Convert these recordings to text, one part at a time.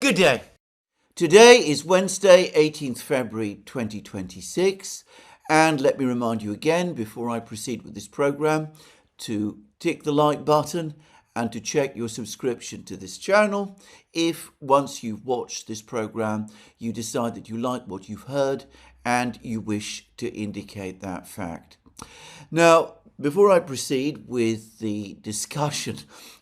Good day. Today is Wednesday, 18th February 2026, and let me remind you again before I proceed with this program to tick the like button and to check your subscription to this channel if once you've watched this program you decide that you like what you've heard and you wish to indicate that fact. Now, before I proceed with the discussion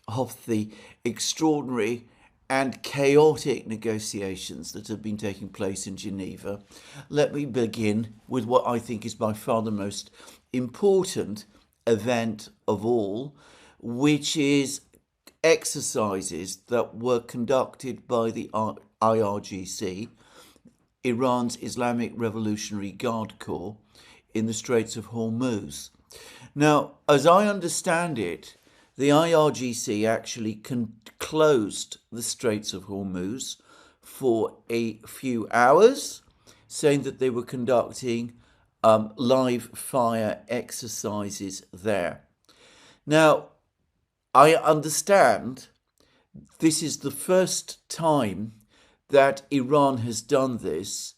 of the extraordinary and chaotic negotiations that have been taking place in Geneva, let me begin with what I think is by far the most important event of all, which is exercises that were conducted by the IRGC, Iran's Islamic Revolutionary Guard Corps, in the Straits of Hormuz. Now, as I understand it, the IRGC actually closed the Straits of Hormuz for a few hours, saying that they were conducting live fire exercises there. Now, I understand this is the first time that Iran has done this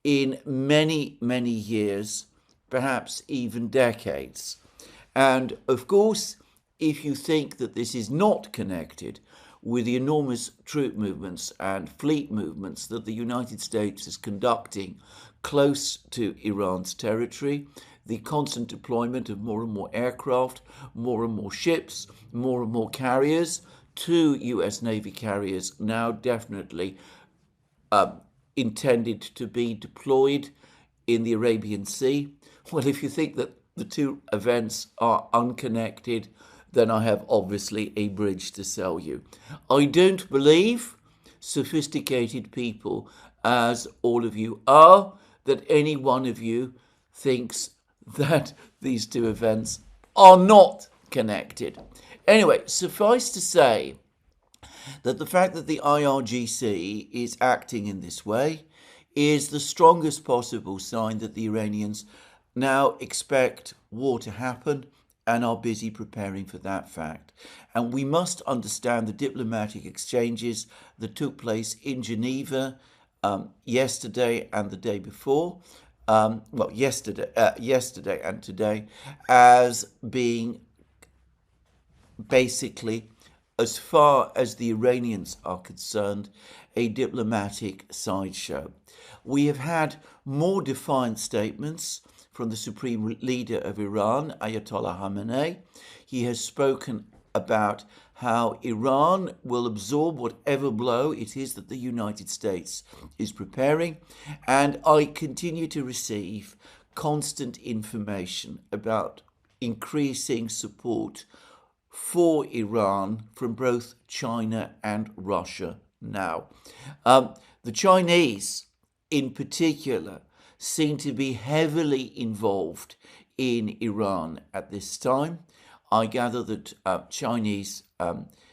in many, many years, perhaps even decades. And of course, if you think that this is not connected with the enormous troop movements and fleet movements that the United States is conducting close to Iran's territory, the constant deployment of more and more aircraft, more and more ships, more and more carriers, 2 US Navy carriers now definitely intended to be deployed in the Arabian Sea. Well, if you think that the two events are unconnected, then I have obviously a bridge to sell you. I don't believe, sophisticated people as all of you are, that any one of you thinks that these two events are not connected. Anyway, suffice to say that the fact that the IRGC is acting in this way is the strongest possible sign that the Iranians now expect war to happen and are busy preparing for that fact. And we must understand the diplomatic exchanges that took place in Geneva yesterday and the day before, yesterday and today, as being basically, as far as the Iranians are concerned, a diplomatic sideshow. We have had more defiant statements from the supreme leader of Iran, Ayatollah Khamenei. He has spoken about how Iran will absorb whatever blow it is that the United States is preparing. And I continue to receive constant information about increasing support for Iran from both China and Russia now. The Chinese, in particular, seem to be heavily involved in Iran at this time. I gather that Chinese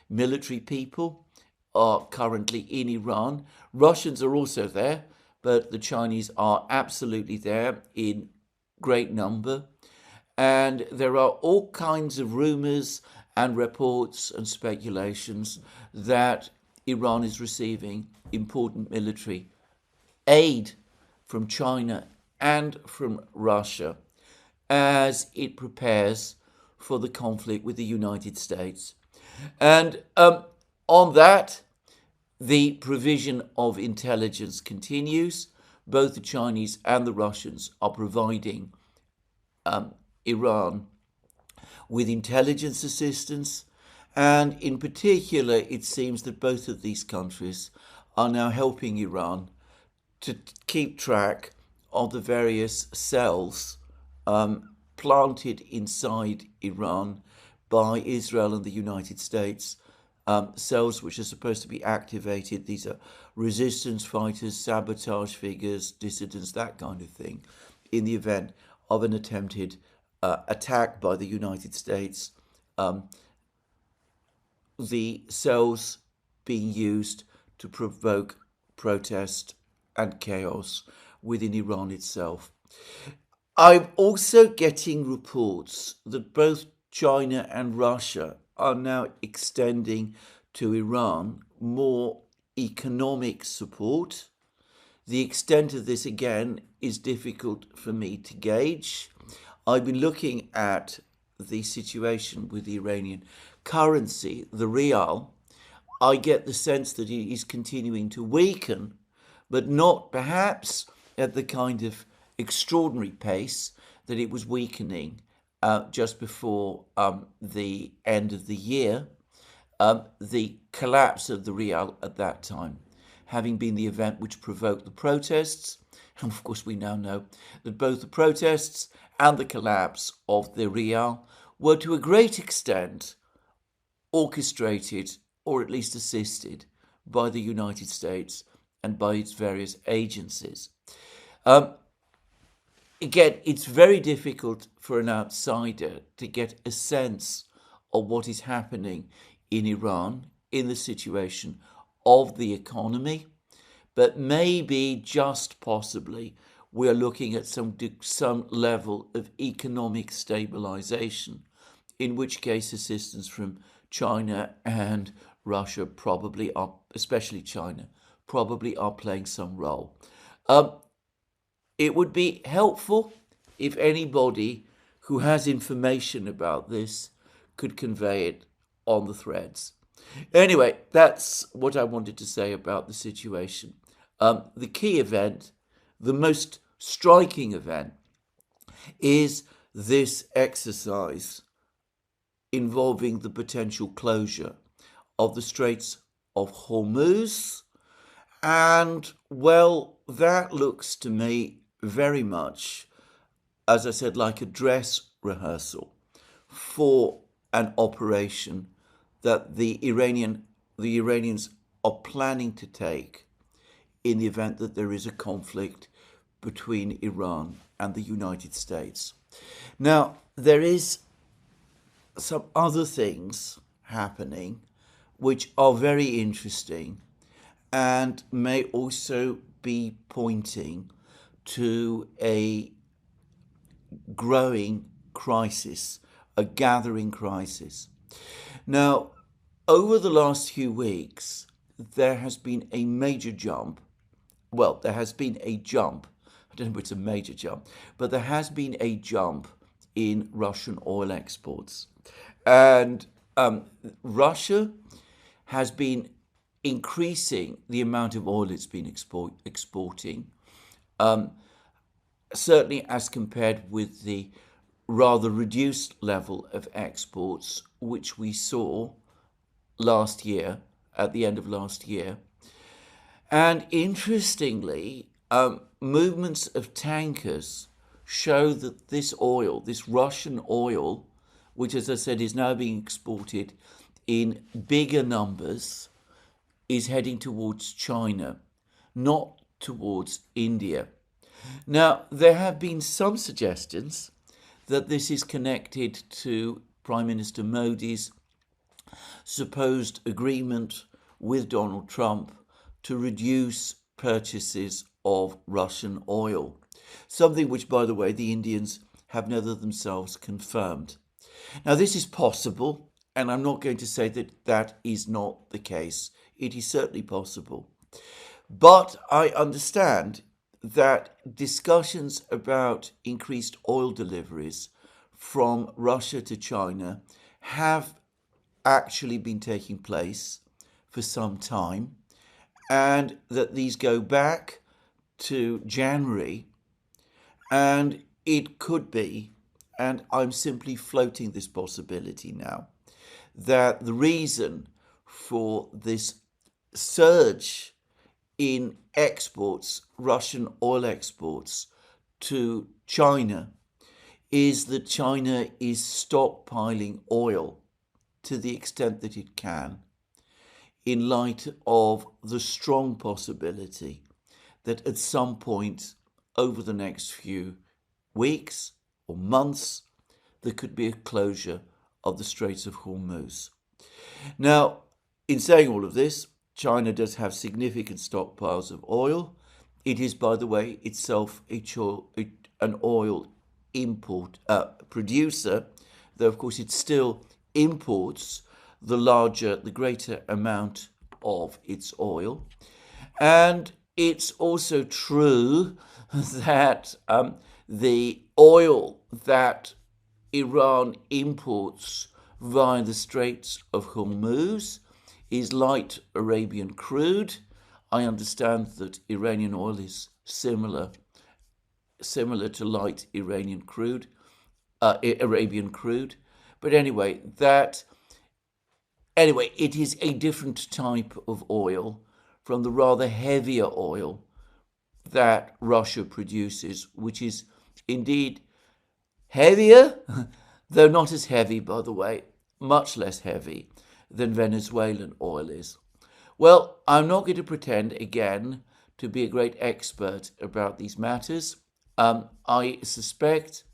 military people are currently in Iran. Russians are also there, but the Chinese are absolutely there in great number. And there are all kinds of rumors and reports and speculations that Iran is receiving important military aid from China and from Russia as it prepares for the conflict with the United States. And on that, the provision of intelligence continues. Both the Chinese and the Russians are providing Iran with intelligence assistance. And in particular, it seems that both of these countries are now helping Iran to keep track of the various cells planted inside Iran by Israel and the United States, cells which are supposed to be activated. These are resistance fighters, sabotage figures, dissidents, that kind of thing, in the event of an attempted attack by the United States. The cells being used to provoke protest and chaos within Iran itself. I'm also getting reports that both China and Russia are now extending to Iran more economic support. The extent of this, again, is difficult for me to gauge. I've been looking at the situation with the Iranian currency, the rial. I get the sense that it is continuing to weaken, but not perhaps at the kind of extraordinary pace that it was weakening just before the end of the year. The collapse of the rial at that time having been the event which provoked the protests. And of course, we now know that both the protests and the collapse of the rial were to a great extent orchestrated, or at least assisted, by the United States and by its various agencies. Again, it's very difficult for an outsider to get a sense of what is happening in Iran in the situation of the economy, but maybe just possibly we are looking at some level of economic stabilization, in which case assistance from China and Russia probably are, especially China, probably are playing some role. It would be helpful if anybody who has information about this could convey it on the threads. Anyway, that's what I wanted to say about the situation. The key event, the most striking event, is this exercise involving the potential closure of the Straits of Hormuz. And, well, that looks to me very much, as I said, like a dress rehearsal for an operation that the Iranians are planning to take in the event that there is a conflict between Iran and the United States. Now, there is some other things happening which are very interesting and may also be pointing to a growing crisis, a gathering crisis. Now, over the last few weeks, there has been a major jump. Well, there has been a jump. I don't know if it's a major jump, but there has been a jump in Russian oil exports. And Russia has been increasing the amount of oil it's been exporting, certainly as compared with the rather reduced level of exports which we saw last year, at the end of last year. And interestingly, movements of tankers show that this oil, this Russian oil, which, as I said, is now being exported in bigger numbers, is heading towards China, not towards India. Now, there have been some suggestions that this is connected to Prime Minister Modi's supposed agreement with Donald Trump to reduce purchases of Russian oil, something which, by the way, the Indians have never themselves confirmed. Now, this is possible, and I'm not going to say that that is not the case. It is certainly possible. But I understand that discussions about increased oil deliveries from Russia to China have actually been taking place for some time, and that these go back to January, and it could be, and I'm simply floating this possibility now, that the reason for this surge in exports, Russian oil exports to China, is that China is stockpiling oil to the extent that it can, in light of the strong possibility that at some point over the next few weeks or months, there could be a closure of the Straits of Hormuz. Now, in saying all of this, China does have significant stockpiles of oil. It is, by the way, itself an oil import producer, though of course it still imports the greater amount of its oil. And it's also true that the oil that Iran imports via the Straits of Hormuz is light Arabian crude. I understand that Iranian oil is similar to light Arabian crude. But anyway, it is a different type of oil from the rather heavier oil that Russia produces, which is indeed heavier, though not as heavy, by the way, much less heavy than Venezuelan oil is. Well, I'm not going to pretend again to be a great expert about these matters. I suspect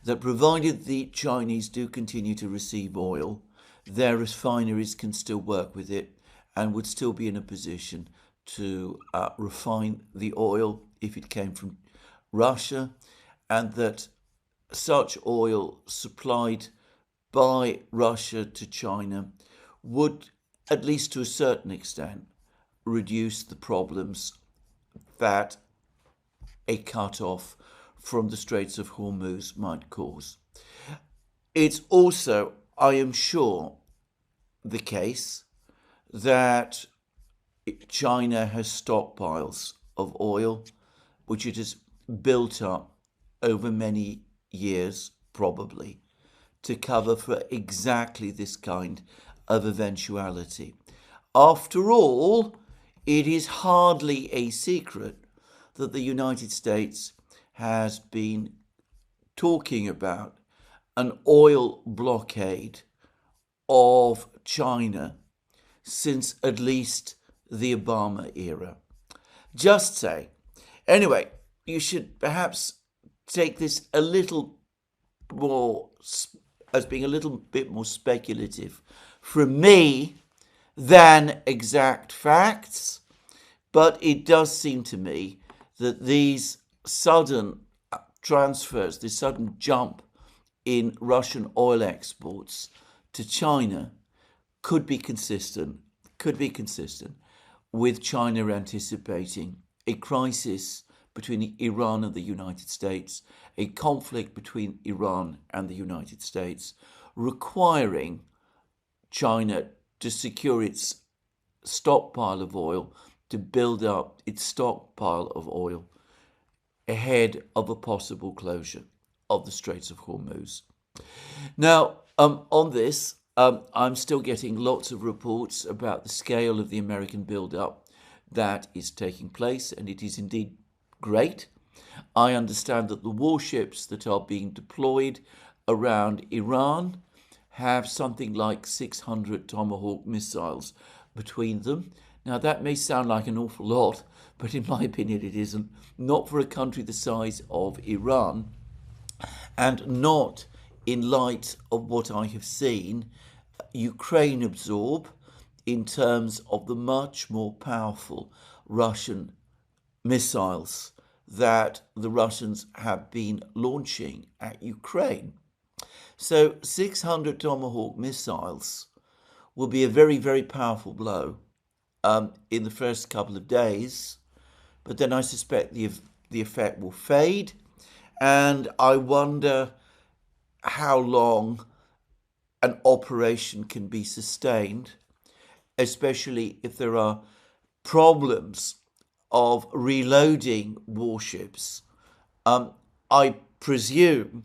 that provided the Chinese do continue to receive oil, their refineries can still work with it and would still be in a position to refine the oil if it came from Russia, and that such oil supplied by Russia to China would, at least to a certain extent, reduce the problems that a cut-off from the Straits of Hormuz might cause. It's also, I am sure, the case that China has stockpiles of oil which it has built up over many years, probably, to cover for exactly this kind of eventuality. After all, it is hardly a secret that the United States has been talking about an oil blockade of China since at least the Obama era. Just say. Anyway, you should perhaps take this a little more, as being a little bit more speculative from me than exact facts, but it does seem to me that these sudden transfers, this sudden jump in Russian oil exports to China could be consistent with China anticipating a crisis between Iran and the United States, a conflict between Iran and the United States, requiring China to secure its stockpile of oil, to build up its stockpile of oil ahead of a possible closure of the Straits of Hormuz. Now, on this, I'm still getting lots of reports about the scale of the American build-up that is taking place, and it is indeed great. I understand that the warships that are being deployed around Iran have something like 600 Tomahawk missiles between them. Now, that may sound like an awful lot, but in my opinion it isn't. Not for a country the size of Iran, and not in light of what I have seen Ukraine absorb in terms of the much more powerful Russian missiles that the Russians have been launching at Ukraine. So 600 Tomahawk missiles will be a very, very powerful blow in the first couple of days, but then I suspect the effect will fade, and I wonder how long an operation can be sustained, especially if there are problems of reloading warships. I presume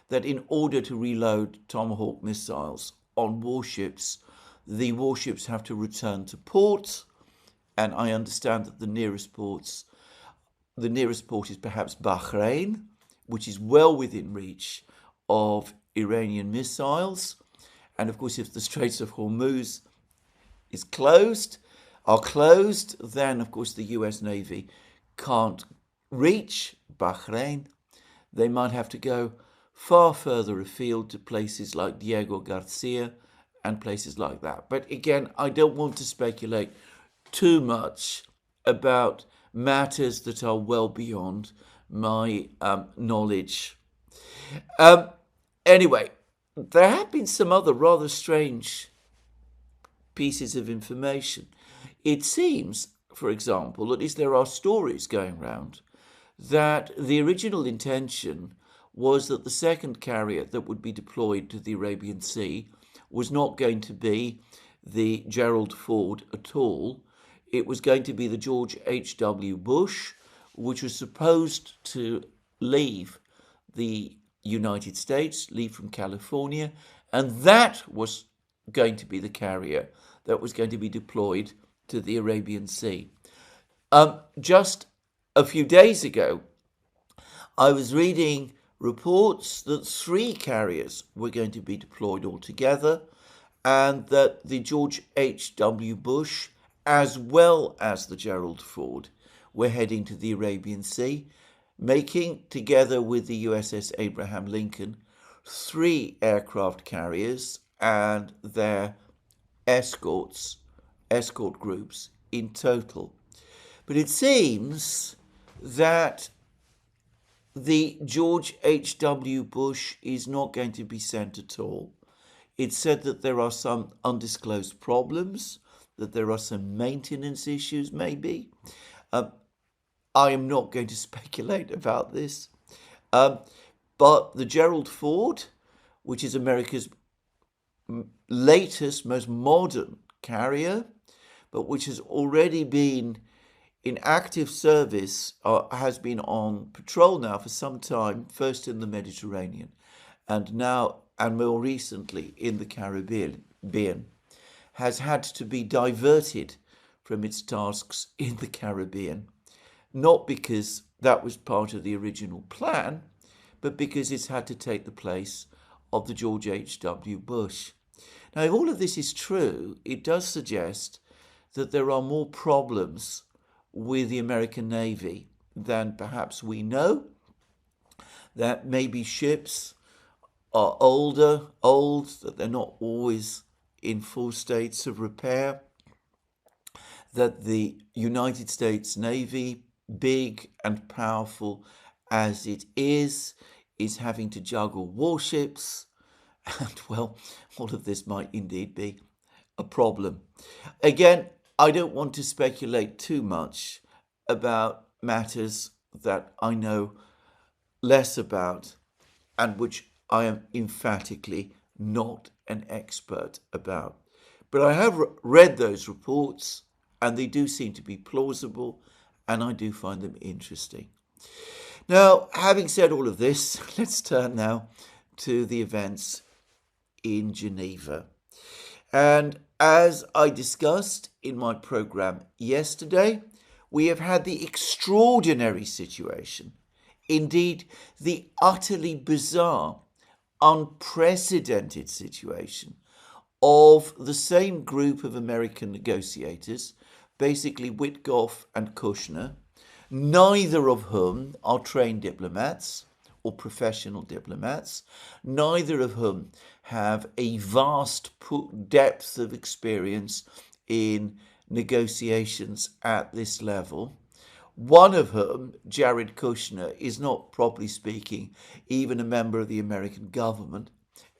that in order to reload Tomahawk missiles on warships, the warships have to return to port, and I understand that the nearest port is perhaps Bahrain, which is well within reach of Iranian missiles. And of course, if the Straits of Hormuz are closed, then of course the US Navy can't reach Bahrain. They might have to go far further afield to places like Diego Garcia and places like that. But again, I don't want to speculate too much about matters that are well beyond my knowledge. Anyway, there have been some other rather strange pieces of information. It seems, for example, at least there are stories going round, that the original intention was that the second carrier that would be deployed to the Arabian Sea was not going to be the Gerald Ford at all. It was going to be the George H.W. Bush, which was supposed to leave the United States, leave from California, and that was going to be the carrier that was going to be deployed to the Arabian Sea. Just a few days ago, I was reading reports that 3 carriers were going to be deployed altogether, and that the George H.W. Bush, as well as the Gerald Ford, were heading to the Arabian Sea, making, together with the USS Abraham Lincoln, 3 aircraft carriers and their escort groups in total. But it seems that the George H.W. Bush is not going to be sent at all. It's said that there are some undisclosed problems, that there are some maintenance issues maybe. I am not going to speculate about this. But the Gerald Ford, which is America's latest, most modern carrier, but which has already been in active service, has been on patrol now for some time, first in the Mediterranean and now, and more recently, in the Caribbean, has had to be diverted from its tasks in the Caribbean, not because that was part of the original plan, but because it's had to take the place of the George H.W. Bush. Now, if all of this is true, it does suggest that there are more problems with the American Navy than perhaps we know, that maybe ships are old, that they're not always in full states of repair, that the United States Navy, big and powerful as it is having to juggle warships, and well, all of this might indeed be a problem. Again, I don't want to speculate too much about matters that I know less about and which I am emphatically not an expert about. But I have read those reports, and they do seem to be plausible, and I do find them interesting. Now, having said all of this, let's turn now to the events in Geneva. And as I discussed in my program yesterday, we have had the extraordinary situation, indeed the utterly bizarre, unprecedented situation of the same group of American negotiators, basically Witkoff and Kushner, neither of whom are trained diplomats or professional diplomats, neither of whom have a vast depth of experience in negotiations at this level. One of whom, Jared Kushner, is not, properly speaking, even a member of the American government.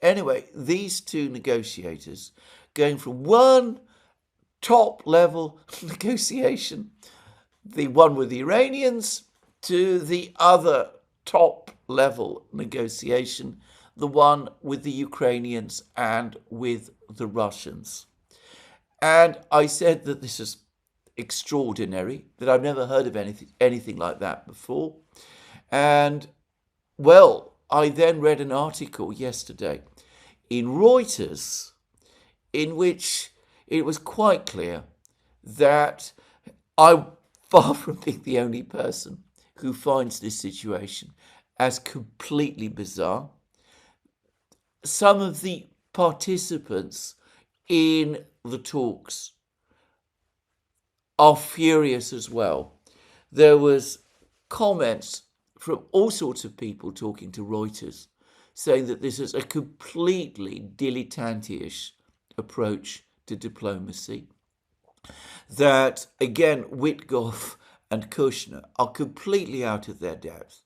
Anyway, these 2 negotiators going from one top-level negotiation, the one with the Iranians, to the other top-level negotiation, the one with the Ukrainians and with the Russians. And I said that this is extraordinary, that I've never heard of anything like that before. And, well, I then read an article yesterday in Reuters in which it was quite clear that I'm far from being the only person who finds this situation as completely bizarre. Some of the participants in the talks are furious as well. There was comments from all sorts of people talking to Reuters saying that this is a completely dilettante-ish approach to diplomacy, that, again, Witkoff and Kushner are completely out of their depth,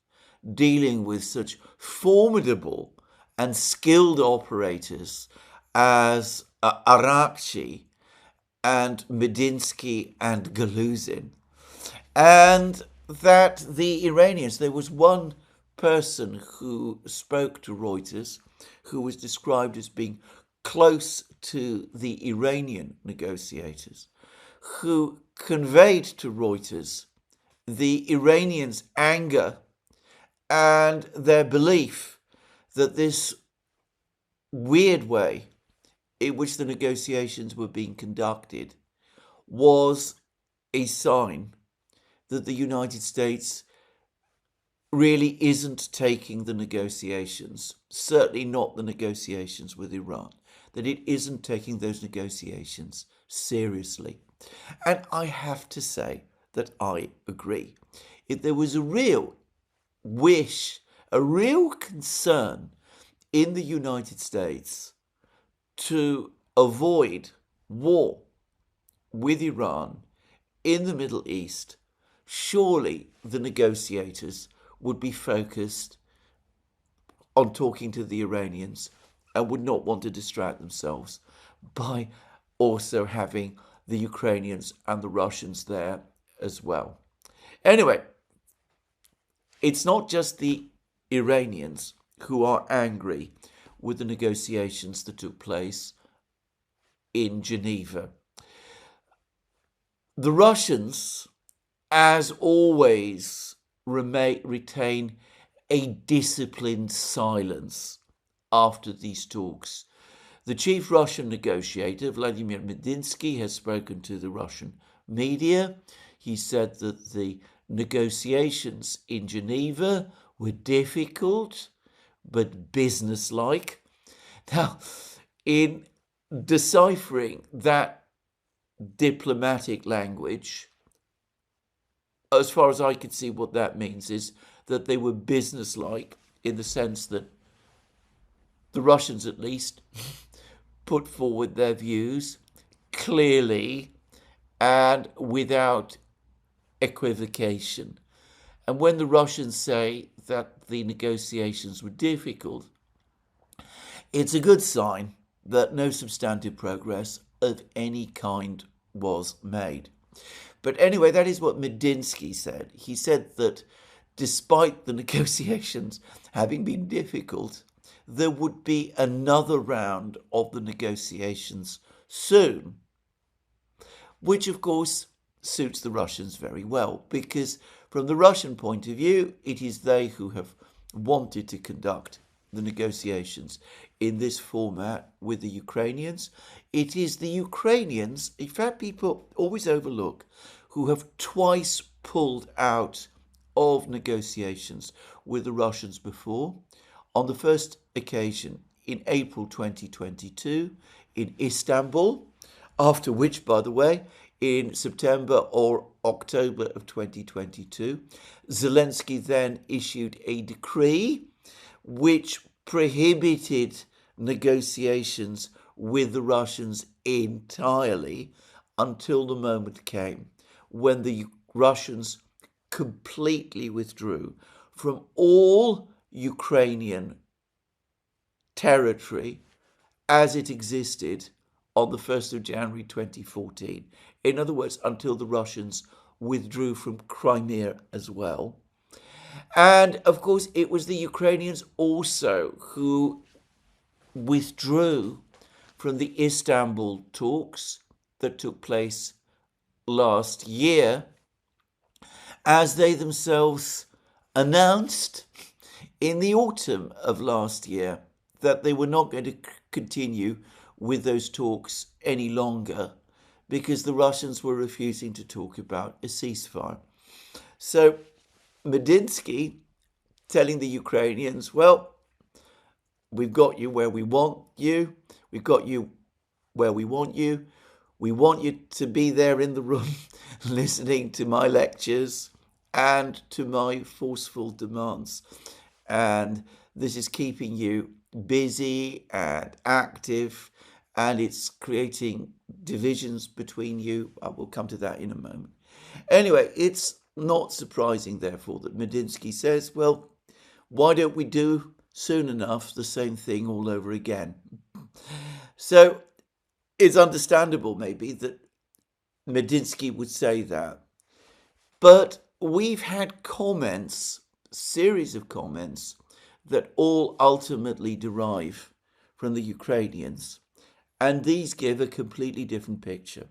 dealing with such formidable and skilled operators as Arakci and Medinsky and Galuzin. And that the Iranians, there was one person who spoke to Reuters who was described as being close to the Iranian negotiators, who conveyed to Reuters the Iranians' anger and their belief that this weird way in which the negotiations were being conducted was a sign that the United States really isn't taking the negotiations, certainly not the negotiations with Iran, that it isn't taking those negotiations seriously. And I have to say that I agree. If there was a real wish, a real concern in the United States to avoid war with Iran in the Middle East, surely the negotiators would be focused on talking to the Iranians and would not want to distract themselves by also having the Ukrainians and the Russians there as well. Anyway, it's not just the Iranians who are angry with the negotiations that took place in Geneva. The Russians, as always, retain a disciplined silence after these talks. The chief Russian negotiator, Vladimir Medinsky, has spoken to the Russian media. He said that the negotiations in Geneva were difficult but businesslike. Now, in deciphering that diplomatic language, as far as I could see, what that means is that they were businesslike in the sense that the Russians, at least, put forward their views clearly and without equivocation. And when the Russians say that the negotiations were difficult, it's a good sign that no substantive progress of any kind was made. But anyway, that is what Medinsky said. He said that despite the negotiations having been difficult, there would be another round of the negotiations soon, which of course suits the Russians very well, because from the Russian point of view, it is they who have wanted to conduct the negotiations in this format with the Ukrainians. It is the Ukrainians, in fact, people always overlook, who have twice pulled out of negotiations with the Russians before. On the first occasion in April 2022 in Istanbul, after which, by the way, in September or October of 2022, Zelensky then issued a decree which prohibited negotiations with the Russians entirely until the moment came when the Russians completely withdrew from all Ukrainian territory as it existed on the 1st of January 2014. In other words, until the Russians withdrew from Crimea as well. And of course, it was the Ukrainians also who withdrew from the Istanbul talks that took place last year, as they themselves announced in the autumn of last year that they were not going to continue with those talks any longer because the Russians were refusing to talk about a ceasefire. So Medinsky telling the Ukrainians, well, we've got you where we want you. We've got you where we want you. We want you to be there in the room listening to my lectures and to my forceful demands. And this is keeping you busy and active, and it's creating divisions between you. I will come to that in a moment. Anyway, it's not surprising, therefore, that Medinsky says, well, why don't we do soon enough the same thing all over again? So it's understandable, maybe, that Medinsky would say that. But we've had comments, series of comments, that all ultimately derive from the Ukrainians. And these give a completely different picture.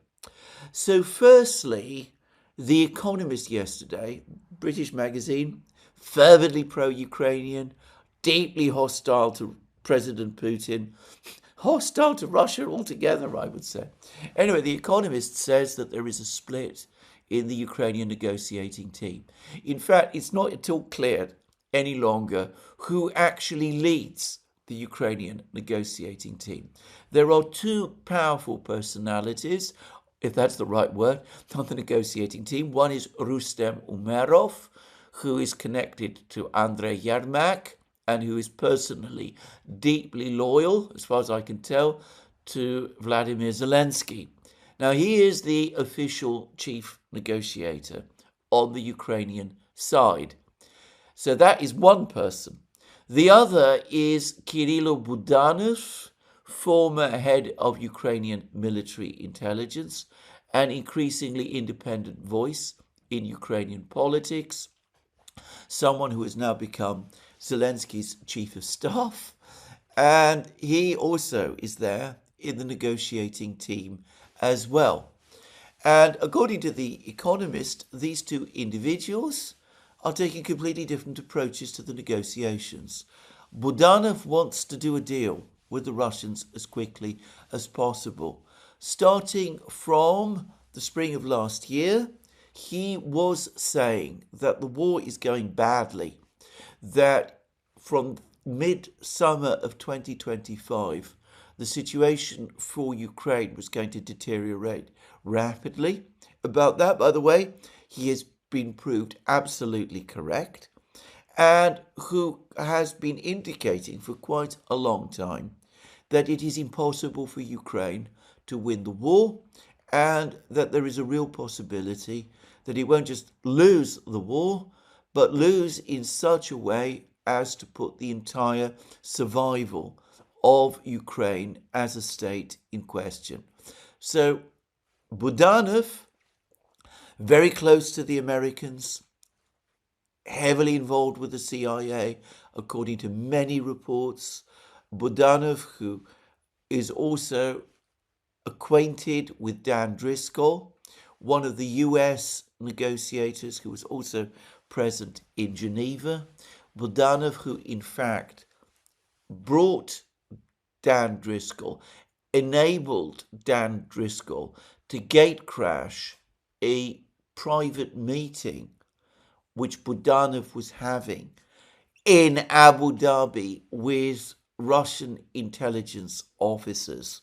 So firstly, The Economist yesterday, British magazine, fervently pro-Ukrainian, deeply hostile to President Putin, hostile to Russia altogether, I would say. Anyway, The Economist says that there is a split in the Ukrainian negotiating team. In fact, it's not at all clear any longer who actually leads the Ukrainian negotiating team. There are two powerful personalities, if that's the right word, on the negotiating team. One is Rustem Umerov, who is connected to Andrei Yermak and who is personally deeply loyal, as far as I can tell, to Vladimir Zelensky. Now, he is the official chief negotiator on the Ukrainian side. So that is one person. The other is Kirilo Budanov, former head of Ukrainian military intelligence, an increasingly independent voice in Ukrainian politics, someone who has now become Zelensky's chief of staff, and he also is there in the negotiating team as well. And according to The Economist, these two individuals are taking completely different approaches to the negotiations. Budanov wants to do a deal with the Russians as quickly as possible. Starting from the spring of last year, he was saying that the war is going badly, that from mid-summer of 2025, the situation for Ukraine was going to deteriorate rapidly. About that, by the way, he has been proved absolutely correct, and who has been indicating for quite a long time that it is impossible for Ukraine to win the war, and that there is a real possibility that it won't just lose the war, but lose in such a way as to put the entire survival of Ukraine as a state in question. So Budanov, very close to the Americans, heavily involved with the CIA, according to many reports. Budanov, who is also acquainted with Dan Driscoll, one of the US negotiators who was also present in Geneva. Budanov, who in fact brought Dan Driscoll, enabled Dan Driscoll to gatecrash a private meeting which Budanov was having in Abu Dhabi with Russian intelligence officers,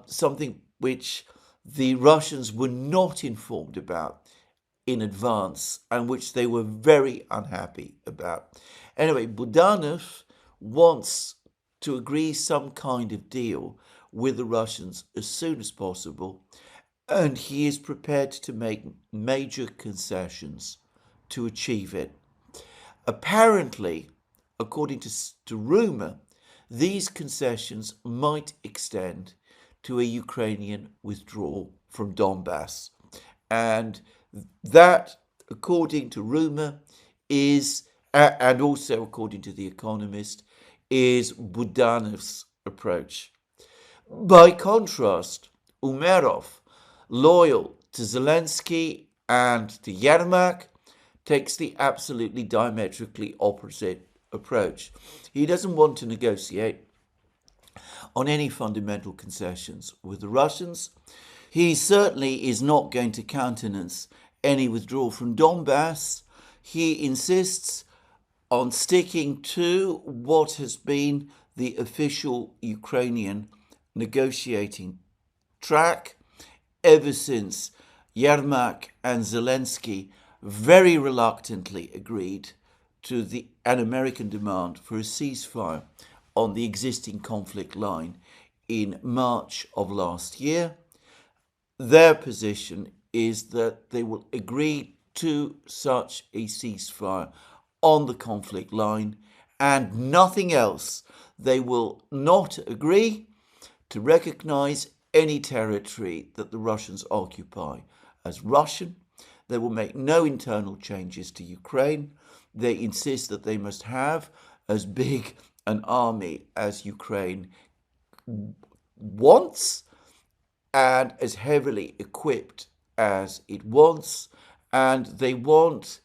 something which the Russians were not informed about in advance and which they were very unhappy about. Anyway, Budanov wants to agree some kind of deal with the Russians as soon as possible, and he is prepared to make major concessions to achieve it. Apparently, according to rumour, these concessions might extend to a Ukrainian withdrawal from Donbass. And that, according to rumour, is, and also according to The Economist, is Budanov's approach. By contrast, Umerov, loyal to Zelensky and to Yermak, takes the absolutely diametrically opposite approach. He doesn't want to negotiate on any fundamental concessions with the Russians. He certainly is not going to countenance any withdrawal from Donbass. He insists on sticking to what has been the official Ukrainian negotiating track ever since Yermak and Zelensky very reluctantly agreed to an American demand for a ceasefire on the existing conflict line in March of last year. Their position is that they will agree to such a ceasefire on the conflict line and nothing else. They will not agree to recognize any territory that the Russians occupy as Russian. They will make no internal changes to Ukraine. They insist that they must have as big an army as Ukraine wants and as heavily equipped as it wants. And they want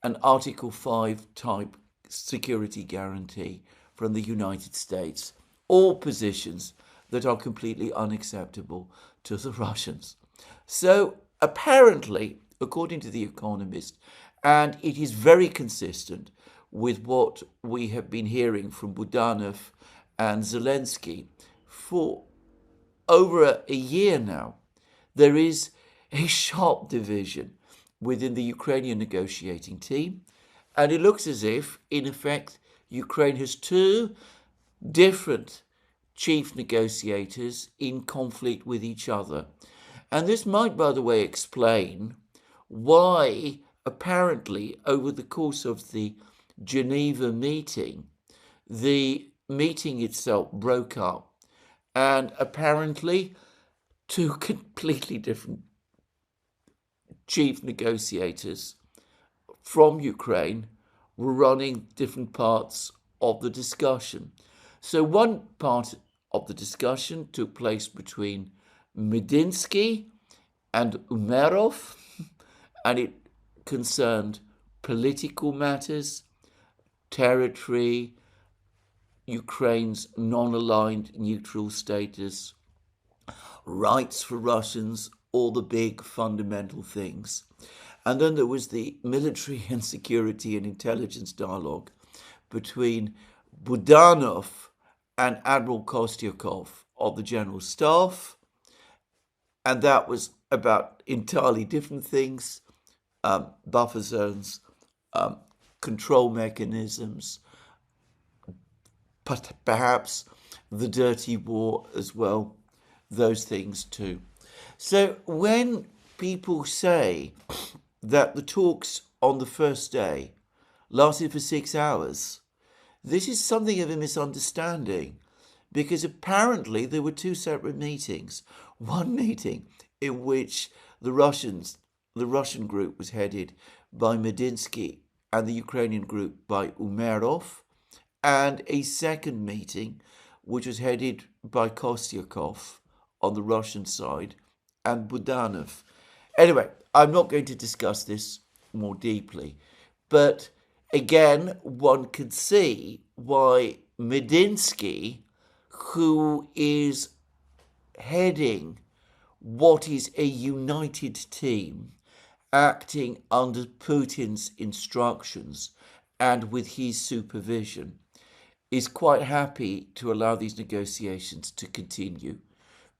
an Article 5 type security guarantee from the United States. All positions that are completely unacceptable to the Russians. So apparently, according to The Economist, and it is very consistent with what we have been hearing from Budanov and Zelensky for over a year now, there is a sharp division within the Ukrainian negotiating team, and it looks as if, in effect, Ukraine has two different chief negotiators in conflict with each other. And this might, by the way, explain why, apparently, over the course of the Geneva meeting, the meeting itself broke up, and apparently two completely different chief negotiators from Ukraine were running different parts of the discussion. So one part of the discussion took place between Medinsky and Umerov, and it concerned political matters, territory, Ukraine's non-aligned neutral status, rights for Russians, all the big fundamental things. And then there was the military and security and intelligence dialogue between Budanov and Admiral Kostyakov of the General Staff, and that was about entirely different things, buffer zones, control mechanisms, but perhaps the dirty war as well, those things too. So when people say that the talks on the first day lasted for 6 hours, this is something of a misunderstanding, because apparently there were two separate meetings. One meeting in which the Russian group was headed by Medinsky and the Ukrainian group by Umerov, and a second meeting which was headed by Kostyakov on the Russian side and Budanov. Anyway, I'm not going to discuss this more deeply, but again, one could see why Medinsky, who is heading what is a united team, acting under Putin's instructions and with his supervision, is quite happy to allow these negotiations to continue,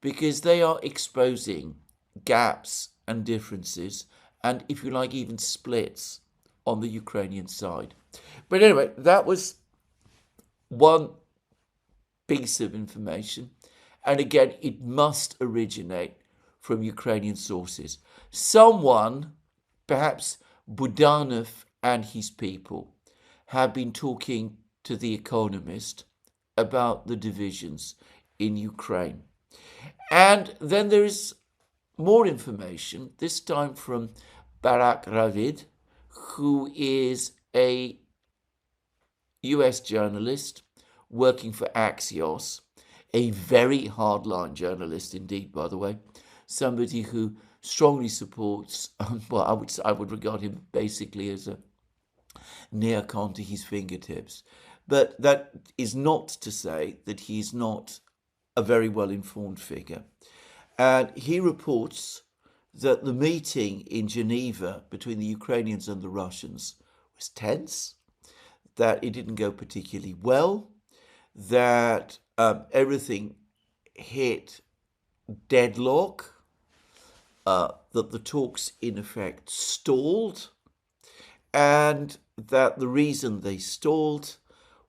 because they are exposing gaps and differences and, if you like, even splits on the Ukrainian side. But anyway, that was one piece of information. And again, it must originate from Ukrainian sources. Someone, perhaps Budanov and his people, have been talking to The Economist about the divisions in Ukraine. And then there is more information, this time from Barak Ravid, who is a US journalist working for Axios, a very hardline journalist indeed, by the way, somebody who strongly supports, well, I would regard him basically as a neocon to his fingertips. But that is not to say that he's not a very well-informed figure. And he reports that the meeting in Geneva between the Ukrainians and the Russians was tense, that it didn't go particularly well, that everything hit deadlock, that the talks in effect stalled, and that the reason they stalled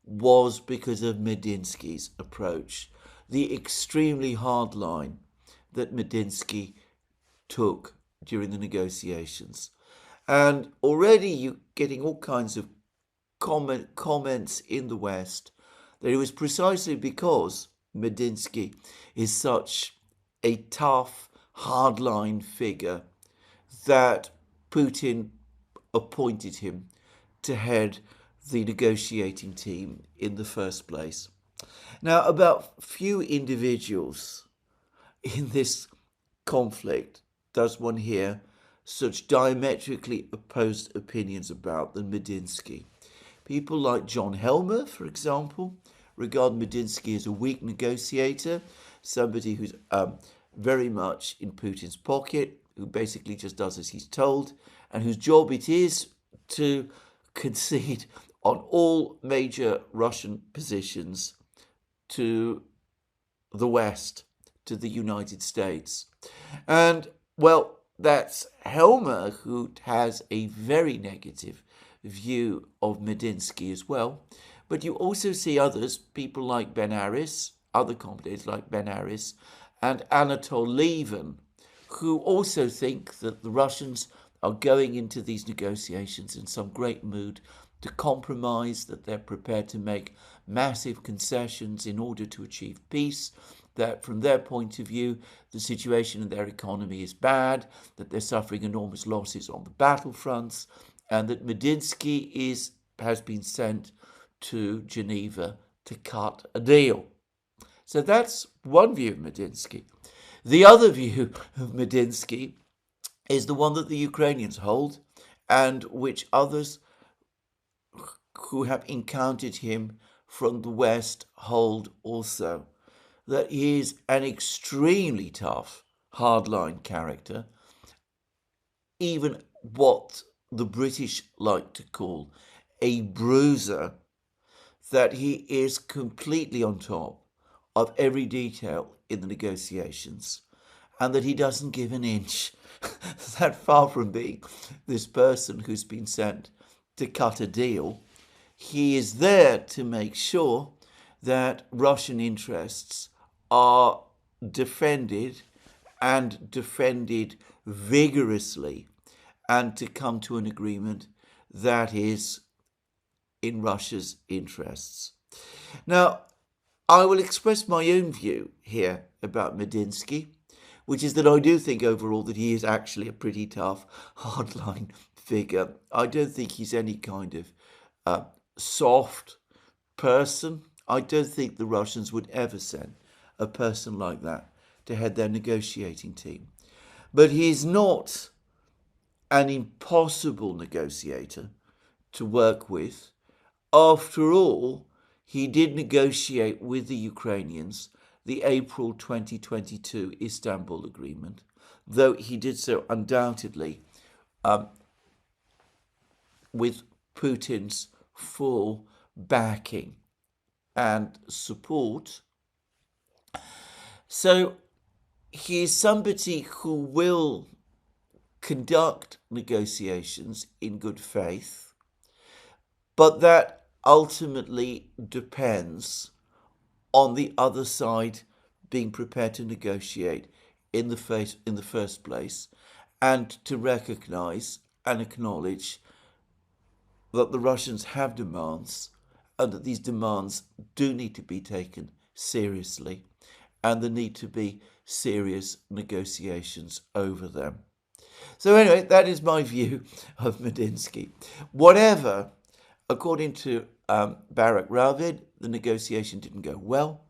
was because of Medinsky's approach, the extremely hard line that Medinsky took during the negotiations. And already you're getting all kinds of comments in the West that it was precisely because Medinsky is such a tough, hardline figure that Putin appointed him to head the negotiating team in the first place. Now, about few individuals in this conflict does one hear such diametrically opposed opinions about than Medinsky. People like John Helmer, for example, regard Medinsky as a weak negotiator, somebody who's very much in Putin's pocket, who basically just does as he's told, and whose job it is to concede on all major Russian positions to the West, to the United States. And, well, that's Helmer, who has a very negative view of Medinsky as well. But you also see others, people like Ben Aris, other commentators like Ben Aris, and Anatol Lieven, who also think that the Russians are going into these negotiations in some great mood to compromise, that they're prepared to make massive concessions in order to achieve peace, that from their point of view, the situation in their economy is bad, that they're suffering enormous losses on the battlefronts, and that Medinsky has been sent to Geneva to cut a deal. So that's one view of Medinsky. The other view of Medinsky is the one that the Ukrainians hold, and which others who have encountered him from the West hold also, that he is an extremely tough, hardline character, even what the British like to call a bruiser, that he is completely on top of every detail in the negotiations, and that he doesn't give an inch. That far from being this person who's been sent to cut a deal, he is there to make sure that Russian interests are defended, and defended vigorously, and to come to an agreement that is in Russia's interests. Now, I will express my own view here about Medinsky, which is that I do think overall that he is actually a pretty tough, hardline figure. I don't think he's any kind of soft person. I don't think the Russians would ever send a person like that to head their negotiating team. But he's not an impossible negotiator to work with. After all, he did negotiate with the Ukrainians the April 2022 Istanbul Agreement, though he did so undoubtedly with Putin's full backing and support. So he is somebody who will conduct negotiations in good faith, but that ultimately depends on the other side being prepared to negotiate in the first place, and to recognize and acknowledge that the Russians have demands, and that these demands do need to be taken seriously, and there need to be serious negotiations over them. So anyway, that is my view of Medinsky. Whatever, according to Barak Ravid, the negotiation didn't go well.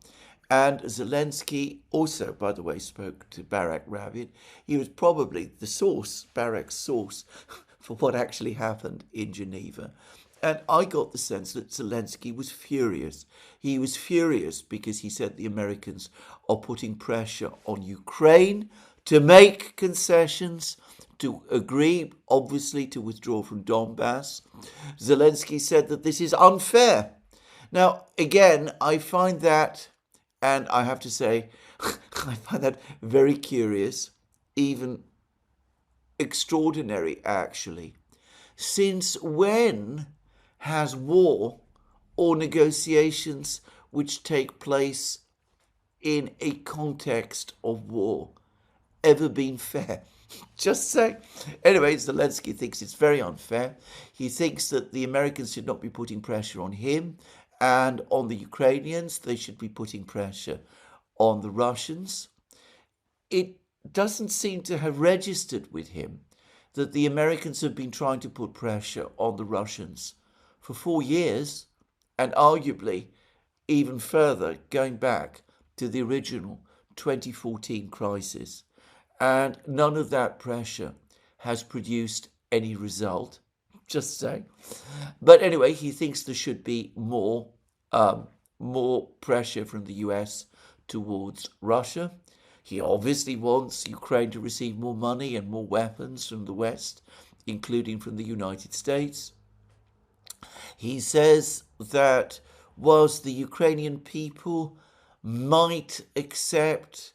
And Zelensky also, by the way, spoke to Barak Ravid. He was probably the source, Barak's source, for what actually happened in Geneva. And I got the sense that Zelensky was furious. He was furious because he said the Americans are putting pressure on Ukraine to make concessions, to agree, obviously, to withdraw from Donbass. Zelensky said that this is unfair. Now, again, I find that, and I have to say, I find that very curious, even extraordinary, actually. Since when has war or negotiations which take place in a context of war ever been fair? Just saying. Anyway, Zelensky thinks it's very unfair. He thinks that the Americans should not be putting pressure on him and on the Ukrainians. They should be putting pressure on the Russians. it doesn't seem to have registered with him that the Americans have been trying to put pressure on the Russians for 4 years, and arguably even further, going back to the original 2014 crisis. And none of that pressure has produced any result, just saying. But anyway, he thinks there should be more pressure from the US towards Russia. He obviously wants Ukraine to receive more money and more weapons from the West, including from the United States. He says that whilst the Ukrainian people might accept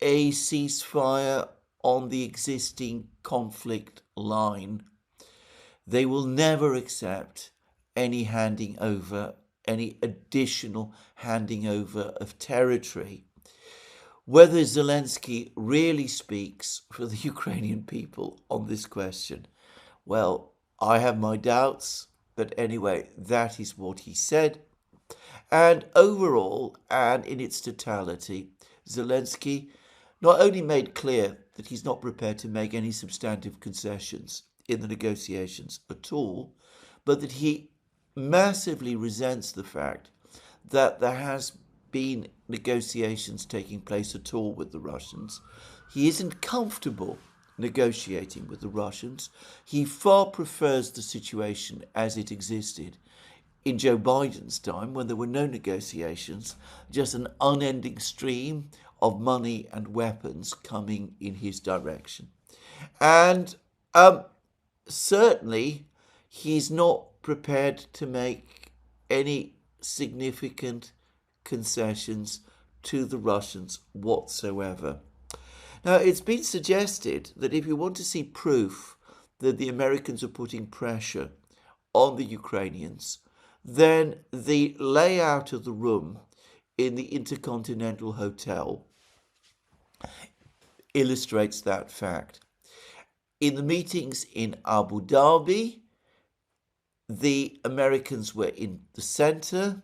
a ceasefire on the existing conflict line, they will never accept any additional handing over of territory. Whether Zelensky really speaks for the Ukrainian people on this question, well, I have my doubts, but anyway, that is what he said. And overall, and in its totality, Zelensky not only made clear that he's not prepared to make any substantive concessions in the negotiations at all, but that he massively resents the fact that there has been negotiations taking place at all with the Russians. He isn't comfortable negotiating with the Russians. He far prefers the situation as it existed in Joe Biden's time, when there were no negotiations, just an unending stream of money and weapons coming in his direction. And certainly he's not prepared to make any significant concessions to the Russians whatsoever. Now, it's been suggested that if you want to see proof that the Americans are putting pressure on the Ukrainians, then the layout of the room in the Intercontinental Hotel illustrates that fact. In the meetings in Abu Dhabi, the Americans were in the center.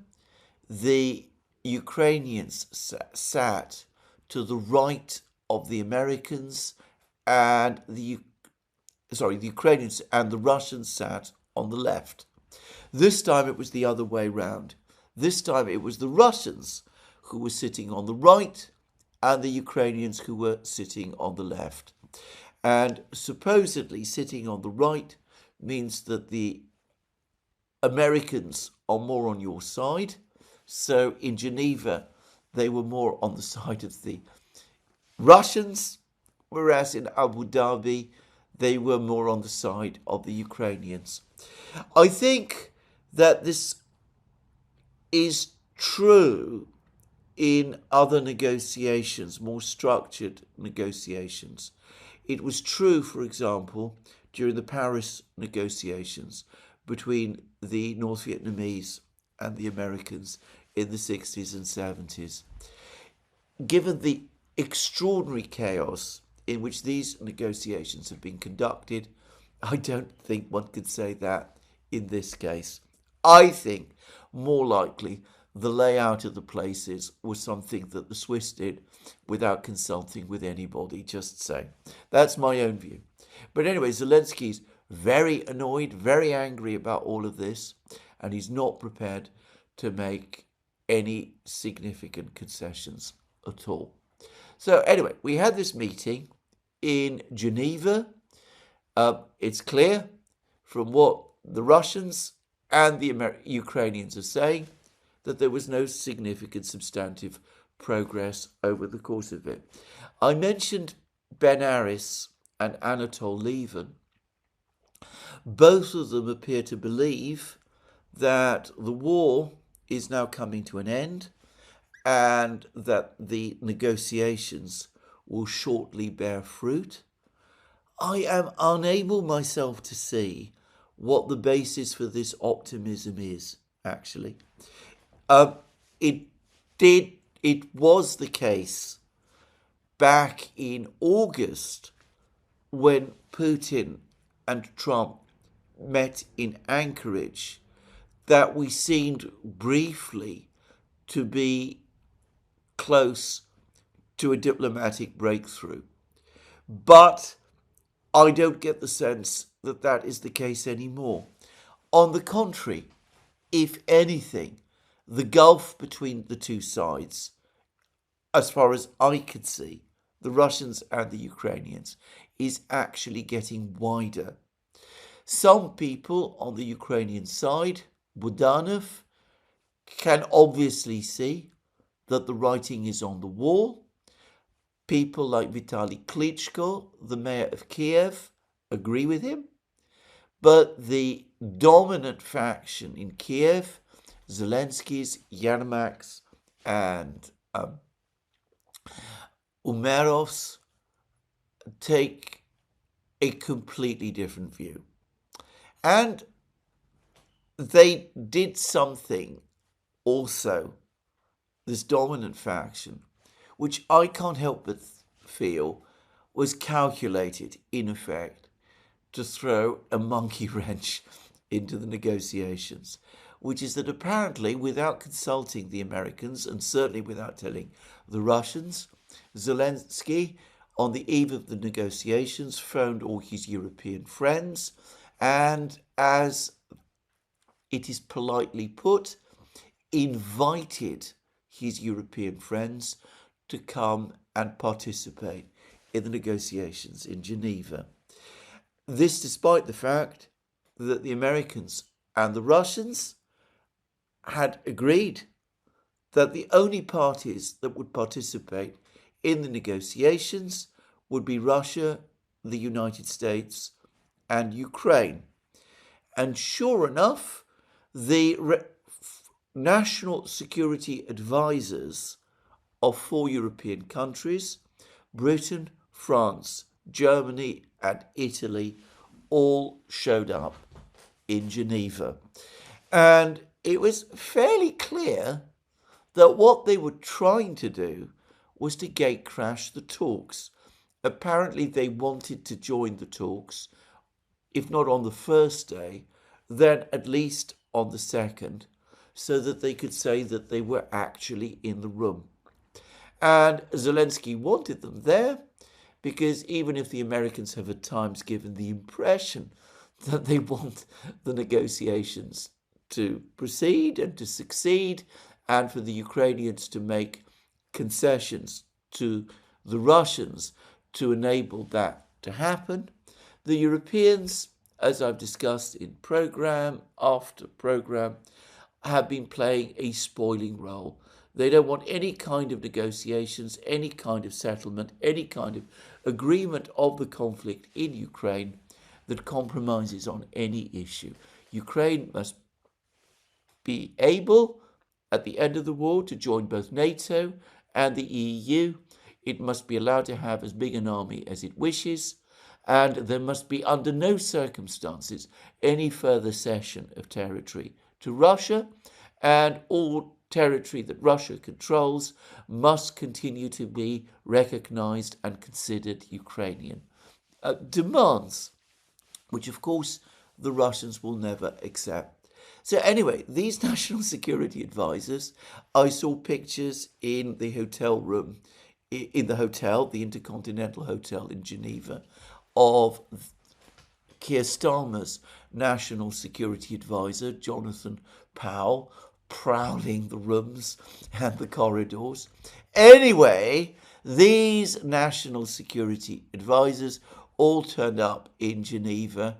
The Ukrainians sat to the right of the Americans, and the Ukrainians and the Russians sat on the left. This time it was the other way round. This time it was the Russians who were sitting on the right and the Ukrainians who were sitting on the left. And supposedly sitting on the right means that the Americans are more on your side. So in Geneva, they were more on the side of the Russians, whereas in Abu Dhabi, they were more on the side of the Ukrainians. I think that this is true in other negotiations, more structured negotiations. It was true, for example, during the Paris negotiations between the North Vietnamese and the Americans in the 60s and 70s. Given the extraordinary chaos in which these negotiations have been conducted, I don't think one could say that in this case. I think more likely the layout of the places was something that the Swiss did without consulting with anybody, just saying. That's my own view. But anyway, Zelensky's very annoyed, very angry about all of this, and he's not prepared to make any significant concessions at all. So anyway, we had this meeting in Geneva. It's clear from what the Russians and the Ukrainians are saying that there was no significant substantive progress over the course of it. I mentioned Ben Aris and Anatol Lieven. Both of them appear to believe that the war is now coming to an end and that the negotiations will shortly bear fruit. I am unable myself to see what the basis for this optimism is, actually. It was the case back in August when Putin and Trump met in Anchorage that we seemed briefly to be close to a diplomatic breakthrough. But I don't get the sense that that is the case anymore. On the contrary, if anything, the gulf between the two sides, as far as I could see, the Russians and the Ukrainians, is actually getting wider. Some people on the Ukrainian side, Budanov, can obviously see that the writing is on the wall. People like Vitaly Klitschko, the mayor of Kiev, agree with him. But the dominant faction in Kiev, Zelensky's, Yermak's, and Umerov's, take a completely different view. And they did something also, this dominant faction, which I can't help but feel was calculated, in effect, to throw a monkey wrench into the negotiations, which is that apparently, without consulting the Americans and certainly without telling the Russians, Zelensky, on the eve of the negotiations, phoned all his European friends and, as it is politely put, invited his European friends to come and participate in the negotiations in Geneva. This despite the fact that the Americans and the Russians had agreed that the only parties that would participate in the negotiations would be Russia, the United States, and Ukraine. And sure enough, the national security advisors of 4 European countries, Britain, France, Germany, and Italy, all showed up in Geneva. And it was fairly clear that what they were trying to do was to gatecrash the talks. Apparently they wanted to join the talks, if not on the first day, then at least on the second, so that they could say that they were actually in the room. And Zelensky wanted them there because even if the Americans have at times given the impression that they want the negotiations to proceed and to succeed and for the Ukrainians to make concessions to the Russians to enable that to happen, the Europeans, as I've discussed in program after program, have been playing a spoiling role. They don't want any kind of negotiations, any kind of settlement, any kind of agreement of the conflict in Ukraine that compromises on any issue. Ukraine must be able, at the end of the war, to join both NATO and the EU. It must be allowed to have as big an army as it wishes, and there must be under no circumstances any further cession of territory to Russia, and all territory that Russia controls must continue to be recognized and considered Ukrainian. Demands, which of course the Russians will never accept. So anyway, these national security advisors, I saw pictures in the hotel room, in the hotel, the Intercontinental Hotel in Geneva, of Keir Starmer's national security advisor, Jonathan Powell, prowling the rooms and the corridors. Anyway, these national security advisors all turned up in Geneva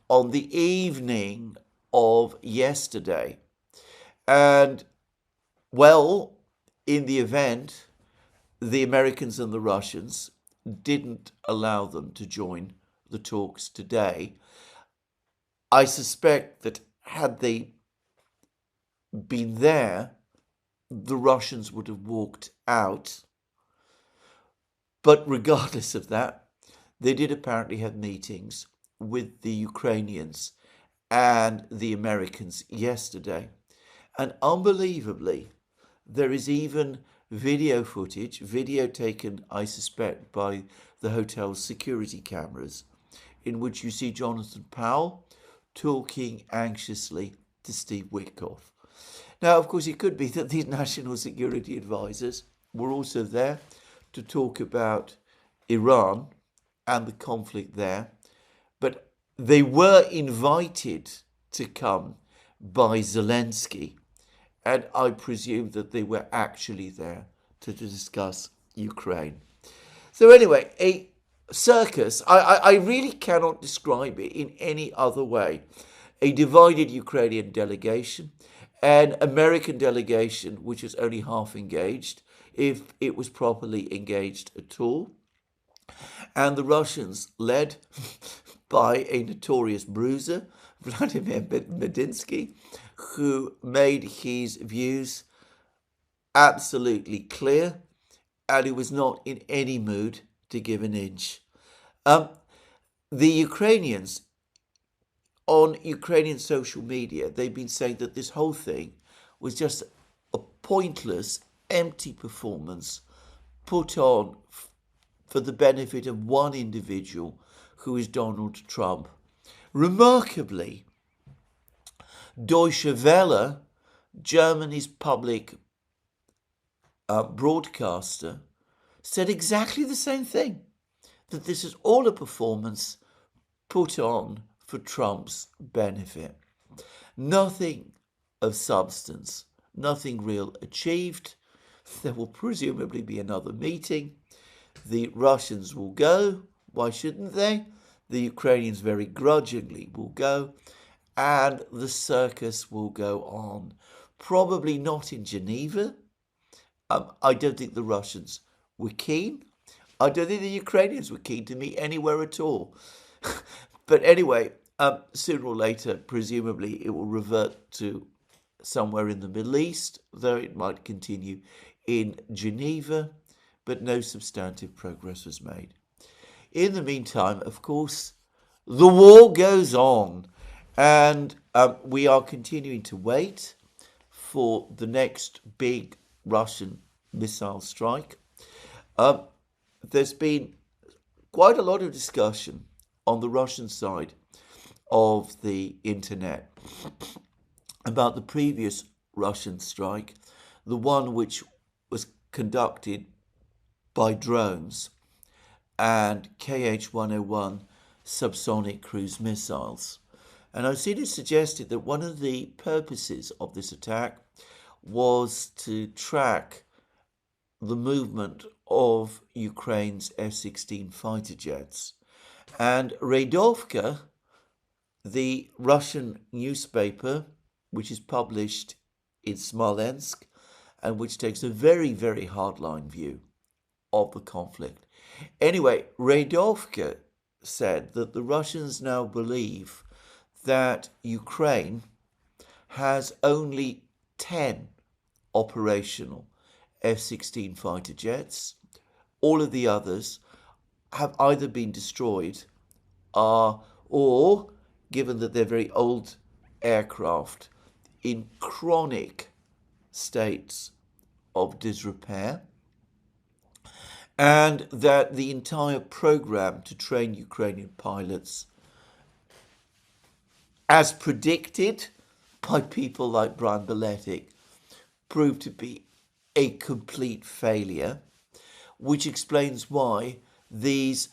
on the evening of yesterday. And, well, in the event, the Americans and the Russians didn't allow them to join the talks today. I suspect that had they been there, the Russians would have walked out. But regardless of that, they did apparently have meetings with the Ukrainians and the Americans yesterday. And unbelievably, there is even video footage, video taken, I suspect, by the hotel's security cameras, in which you see Jonathan Powell talking anxiously to Steve Witkoff. Now, of course, it could be that these national security advisors were also there to talk about Iran and the conflict there, but they were invited to come by Zelensky, and I presume that they were actually there to discuss Ukraine. So anyway, a circus, I really cannot describe it in any other way. A divided Ukrainian delegation, an American delegation which was only half engaged, if it was properly engaged at all, and the Russians led by a notorious bruiser, Vladimir Medinsky, who made his views absolutely clear, and he was not in any mood to give an inch. The Ukrainians, on Ukrainian social media, they've been saying that this whole thing was just a pointless, empty performance put on for the benefit of one individual, who is Donald Trump. Remarkably, Deutsche Welle, Germany's public broadcaster, said exactly the same thing, that this is all a performance put on for Trump's benefit. Nothing of substance, nothing real achieved. There will presumably be another meeting. The Russians will go. Why shouldn't they? The Ukrainians very grudgingly will go, and the circus will go on. Probably not in Geneva. I don't think the Russians were keen. I don't think the Ukrainians were keen to meet anywhere at all. But anyway, sooner or later, presumably, it will revert to somewhere in the Middle East, though it might continue in Geneva, but no substantive progress was made. In the meantime, of course, the war goes on, and we are continuing to wait for the next big Russian missile strike. There's been quite a lot of discussion on the Russian side of the internet about the previous Russian strike, the one which was conducted by drones and KH-101 subsonic cruise missiles. And I've seen it suggested that one of the purposes of this attack was to track the movement of Ukraine's F-16 fighter jets. And Redovka, the Russian newspaper, which is published in Smolensk and which takes a very, very hardline view of the conflict. Anyway, Redovka said that the Russians now believe that Ukraine has only 10 operational F-16 fighter jets. All of the others have either been destroyed or, given that they're very old aircraft, in chronic states of disrepair, and that the entire program to train Ukrainian pilots, as predicted by people like Brian Beletic, proved to be a complete failure, which explains why these